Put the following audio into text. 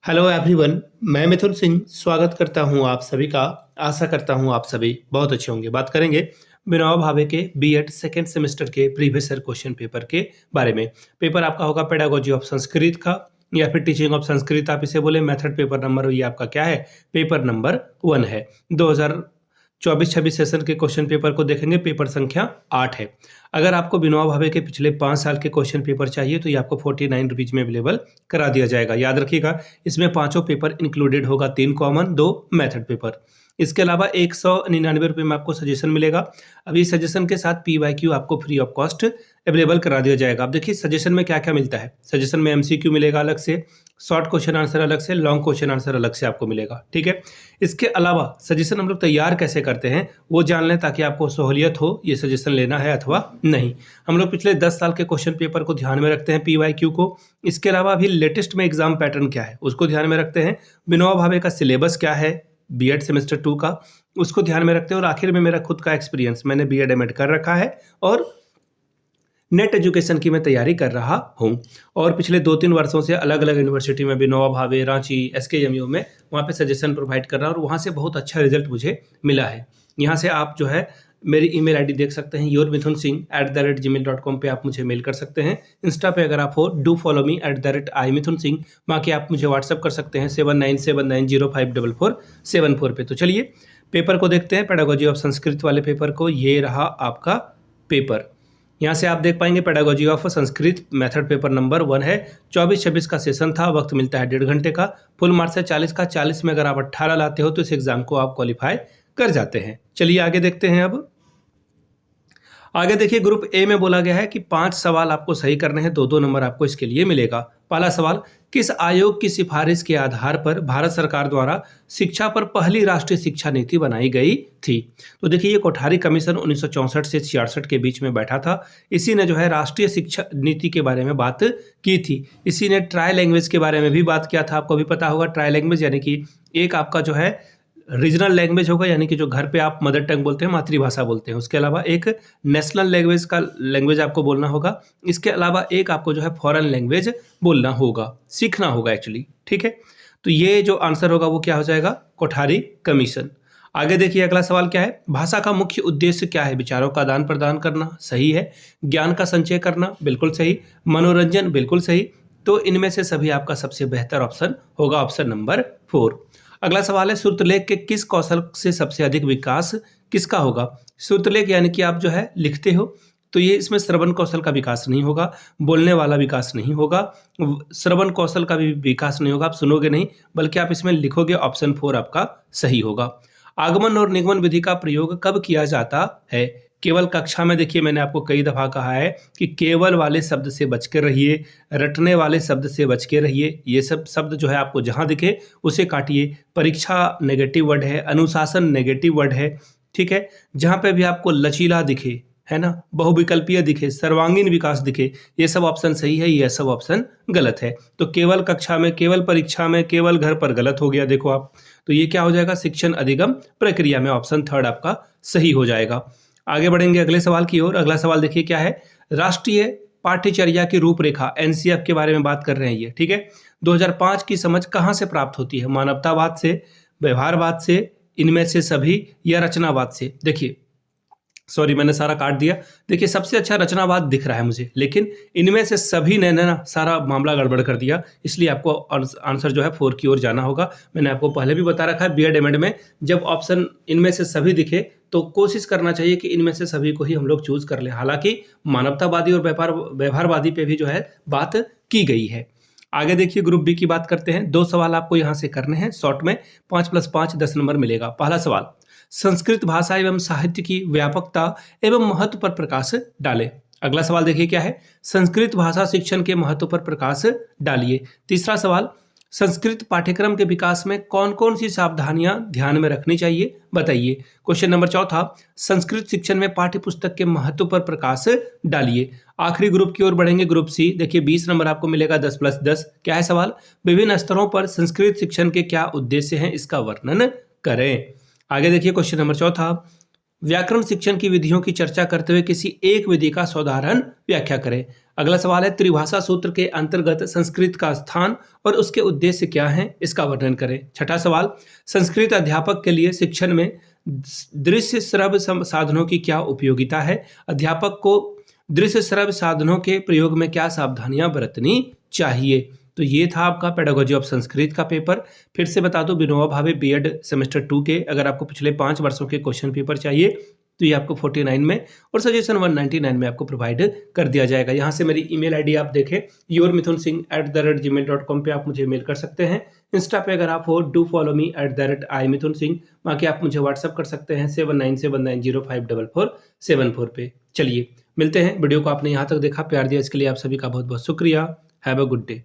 Hello everyone. मैं मिथुन सिंह स्वागत करता हूं आप सभी का। आशा करता हूं आप सभी बहुत अच्छे होंगे। बात करेंगे विनोबा भावे के बीएड सेकेंड सेमेस्टर के प्रीवियस ईयर क्वेश्चन पेपर के बारे में। पेपर आपका होगा पेडागोजी ऑफ संस्कृत का या फिर टीचिंग ऑफ संस्कृत आप इसे बोले। मेथड पेपर नंबर ये आपका क्या है? पेपर नंबर 1 है। 2024-26 सेशन के क्वेश्चन पेपर को देखेंगे। पेपर संख्या 8 है। अगर आपको विनोबा भावे के पिछले 5 साल के क्वेश्चन पेपर चाहिए तो ये आपको 49 रुपीज में अवेलेबल करा दिया जाएगा। याद रखिएगा, इसमें 5 पेपर इंक्लूडेड होगा, 3 कॉमन 2 मेथड पेपर। इसके अलावा 199 रुपये में आपको सजेशन मिलेगा। अब ये सजेशन के साथ PYQ आपको फ्री ऑफ कॉस्ट अवेलेबल करा दिया जाएगा। अब देखिए सजेशन में क्या क्या मिलता है। सजेशन में MCQ मिलेगा अलग से, शॉर्ट क्वेश्चन आंसर अलग से, लॉन्ग क्वेश्चन आंसर अलग से आपको मिलेगा। ठीक है, इसके अलावा सजेशन हम लोग तैयार कैसे करते हैं वो जान लें ताकि आपको सहूलियत हो ये सजेशन लेना है अथवा नहीं। हम लोग पिछले 10 साल के क्वेश्चन पेपर को ध्यान में रखते हैं, PYQ को। इसके अलावा अभी लेटेस्ट में एग्जाम पैटर्न क्या है उसको ध्यान में रखते हैं। विनोबा भावे का सिलेबस क्या है बीएड सेमेस्टर 2 का उसको ध्यान में रखते हैं। और आखिर में मेरा खुद का एक्सपीरियंस, मैंने बीएड एमएड कर रखा है और नेट एजुकेशन की मैं तैयारी कर रहा हूं। और पिछले 2-3 वर्षों से अलग अलग यूनिवर्सिटी में विनोबा भावे, रांची, SKMU में वहाँ पे सजेशन प्रोवाइड कर रहा हूँ और वहाँ से बहुत अच्छा रिजल्ट मुझे मिला है। यहाँ से आप जो है मेरी ईमेल आईडी देख सकते हैं, yourmithunsingh@gmail.com पे आप मुझे मेल कर सकते हैं। इंस्टा पे अगर आप हो डू फॉलो मी @imithunsingh। बाकी आप मुझे व्हाट्सअप कर सकते हैं 7979054474 पे। तो चलिए पेपर को देखते हैं, पेडागोजी ऑफ संस्कृत वाले पेपर को। ये रहा आपका पेपर। यहाँ से आप देख पाएंगे pedagogy of Sanskrit method paper number 1 है। 24-26 का सेशन था। वक्त मिलता है 1.5 घंटे का। फुल मार्क्स है 40 का। 40 में अगर आप 18 लाते हो तो इस एग्जाम को आप क्वालिफाई कर जाते हैं। चलिए आगे देखते हैं। अब आगे देखिए, ग्रुप ए में बोला गया है कि 5 सवाल आपको सही करने हैं, 2-2 नंबर आपको इसके लिए मिलेगा। पहला सवाल, किस आयोग की सिफारिश के आधार पर भारत सरकार द्वारा शिक्षा पर पहली राष्ट्रीय शिक्षा नीति बनाई गई थी? तो देखिए ये कोठारी कमीशन 1964 से 66 के बीच में बैठा था। इसी ने जो है राष्ट्रीय शिक्षा नीति के बारे में बात की थी। इसी ने ट्राई लैंग्वेज के बारे में भी बात किया था। आपको भी पता होगा ट्राई लैंग्वेज यानी कि एक आपका जो है रीजनल लैंग्वेज होगा, यानी कि जो घर पे आप मदर टंग बोलते हैं, मातृभाषा बोलते हैं। उसके अलावा एक नेशनल लैंग्वेज का लैंग्वेज आपको बोलना होगा। इसके अलावा एक आपको जो है फॉरेन लैंग्वेज बोलना होगा, सीखना होगा एक्चुअली। ठीक है, तो ये जो आंसर होगा वो क्या हो जाएगा? कोठारी कमीशन। आगे देखिए अगला सवाल क्या है। भाषा का मुख्य उद्देश्य क्या है? विचारों का आदान प्रदान करना, सही है। ज्ञान का संचय करना, बिल्कुल सही। मनोरंजन, बिल्कुल सही। तो इनमें से सभी आपका सबसे बेहतर ऑप्शन होगा ऑप्शन नंबर 4। अगला सवाल है, श्रुतलेख के किस कौशल से सबसे अधिक विकास किसका होगा? श्रुतलेख यानी कि आप जो है लिखते हो, तो ये इसमें श्रवण कौशल का विकास नहीं होगा, बोलने वाला विकास नहीं होगा, श्रवण कौशल का भी विकास नहीं होगा, आप सुनोगे नहीं बल्कि आप इसमें लिखोगे। ऑप्शन 4 आपका सही होगा। आगमन और निगमन विधि का प्रयोग कब किया जाता है? केवल कक्षा में। देखिए मैंने आपको कई दफा कहा है कि केवल वाले शब्द से बच के रहिए, रटने वाले शब्द से बच के रहिए। ये सब शब्द जो है आपको जहां दिखे उसे काटिए। परीक्षा नेगेटिव वर्ड है, अनुशासन नेगेटिव वर्ड है। ठीक है, जहां पे भी आपको लचीला दिखे, है ना, बहुविकल्पीय दिखे, सर्वांगीण विकास दिखे, ये सब ऑप्शन सही है, ये सब ऑप्शन गलत है। तो केवल कक्षा में, केवल परीक्षा में, केवल घर पर गलत हो गया। देखो आप, तो ये क्या हो जाएगा? शिक्षण अधिगम प्रक्रिया में ऑप्शन 3 आपका सही हो जाएगा। आगे बढ़ेंगे अगले सवाल की ओर। अगला सवाल देखिए क्या है। राष्ट्रीय पाठ्यचर्या की रूपरेखा NCF के बारे में बात कर रहे हैं ये। ठीक है, 2005 की समझ कहाँ से प्राप्त होती है? मानवतावाद से, व्यवहारवाद से, इनमें से सभी, या रचनावाद से? देखिए सॉरी मैंने सारा काट दिया। देखिए सबसे अच्छा रचनावाद दिख रहा है मुझे, लेकिन इनमें से सभी ने ना सारा मामला गड़बड़ कर दिया। इसलिए आपको आंसर जो है 4 की ओर जाना होगा। मैंने आपको पहले भी बता रखा है बीएड एमएड में जब ऑप्शन इनमें से सभी दिखे तो कोशिश करना चाहिए कि इनमें से सभी को ही हम लोग चूज कर लें। हालांकि मानवतावादी और व्यवहारवादी पे भी जो है बात की गई है। आगे देखिए ग्रुप बी की बात करते हैं। 2 सवाल आपको यहाँ से करने हैं शॉर्ट में, 5 + 5 10 नंबर मिलेगा। पहला सवाल, संस्कृत भाषा एवं साहित्य की व्यापकता एवं महत्व पर प्रकाश डालें। अगला सवाल देखिए क्या है। संस्कृत भाषा शिक्षण के महत्व पर प्रकाश डालिए। तीसरा सवाल, संस्कृत पाठ्यक्रम के विकास में कौन कौन सी सावधानियां ध्यान में रखनी चाहिए बताइए। क्वेश्चन नंबर 4, संस्कृत शिक्षण में पाठ्य पुस्तक के महत्व पर प्रकाश डालिए। आखिरी ग्रुप की ओर बढ़ेंगे, ग्रुप सी। देखिए 20 नंबर आपको मिलेगा 10 + 10। क्या है सवाल? विभिन्न स्तरों पर संस्कृत शिक्षण के क्या उद्देश्य हैं, इसका वर्णन करें। आगे देखिए क्वेश्चन नंबर 4, व्याकरण शिक्षण की विधियों की चर्चा करते हुए किसी एक विधि का साधारण व्याख्या करें। अगला सवाल है, त्रिभाषा सूत्र के अंतर्गत संस्कृत का स्थान और उसके उद्देश्य क्या हैं, इसका वर्णन करें। छठा सवाल, संस्कृत अध्यापक के लिए शिक्षण में दृश्य श्रव्य साधनों की क्या उपयोगिता है। अध्यापक को दृश्य श्रव्य साधनों के प्रयोग में क्या सावधानियां बरतनी चाहिए। तो ये था आपका पेडागोजी ऑफ संस्कृत का पेपर। फिर से बता दूं, विनोबा भावे बीएड सेमेस्टर 2 के अगर आपको पिछले 5 वर्षों के क्वेश्चन पेपर चाहिए तो ये आपको 49 में और सजेशन 199 में आपको प्रोवाइड कर दिया जाएगा। यहाँ से मेरी ईमेल आईडी आप देखें, yourmithunsingh@gmail.com पे आप मुझे मेल कर सकते हैं। इंस्टा पे अगर आप हो, डू फॉलो मी @imithunsingh, बाकी आप मुझे व्हाट्सअप कर सकते हैं 7979054474 पे। चलिए मिलते हैं। वीडियो को आपने यहाँ तक देखा, प्यार दिया, इसके लिए आप सभी का बहुत बहुत शुक्रिया। Have a good day.